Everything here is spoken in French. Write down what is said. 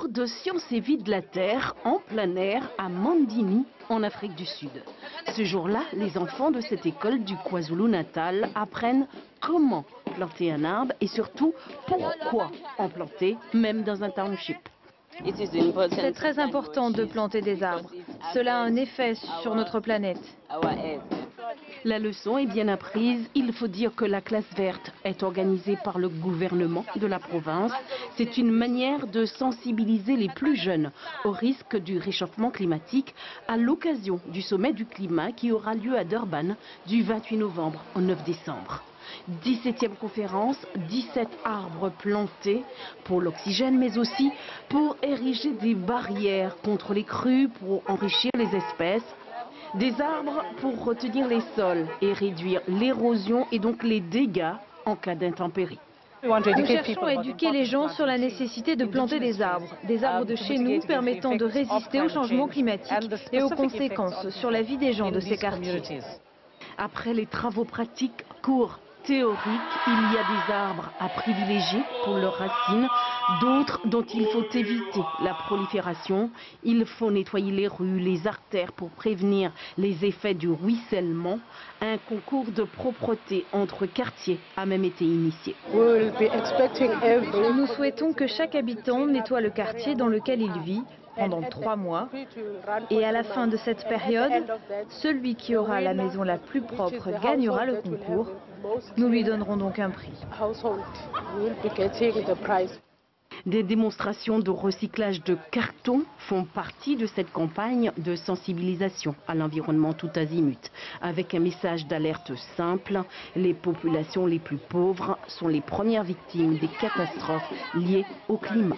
Cours de sciences et vie de la Terre en plein air à Mandini, en Afrique du Sud. Ce jour-là, les enfants de cette école du KwaZulu-Natal apprennent comment planter un arbre et surtout pourquoi en planter, même dans un township. C'est très important de planter des arbres. Cela a un effet sur notre planète. La leçon est bien apprise. Il faut dire que la classe verte est organisée par le gouvernement de la province. C'est une manière de sensibiliser les plus jeunes au risque du réchauffement climatique à l'occasion du sommet du climat qui aura lieu à Durban du 28 novembre au 9 décembre. 17e conférence, 17 arbres plantés pour l'oxygène, mais aussi pour ériger des barrières contre les crues, pour enrichir les espèces. Des arbres pour retenir les sols et réduire l'érosion et donc les dégâts en cas d'intempéries. Nous cherchons à éduquer les gens sur la nécessité de planter des arbres de chez nous permettant de résister au changement climatique et aux conséquences sur la vie des gens de ces quartiers. Après les travaux pratiques, courts, théoriques, il y a des arbres à privilégier pour leurs racines, d'autres dont il faut éviter la prolifération. Il faut nettoyer les rues, les artères pour prévenir les effets du ruissellement. Un concours de propreté entre quartiers a même été initié. Nous souhaitons que chaque habitant nettoie le quartier dans lequel il vit pendant 3 mois. Et à la fin de cette période, celui qui aura la maison la plus propre gagnera le concours. Nous lui donnerons donc un prix. Des démonstrations de recyclage de carton font partie de cette campagne de sensibilisation à l'environnement tout azimut. Avec un message d'alerte simple, les populations les plus pauvres sont les premières victimes des catastrophes liées au climat.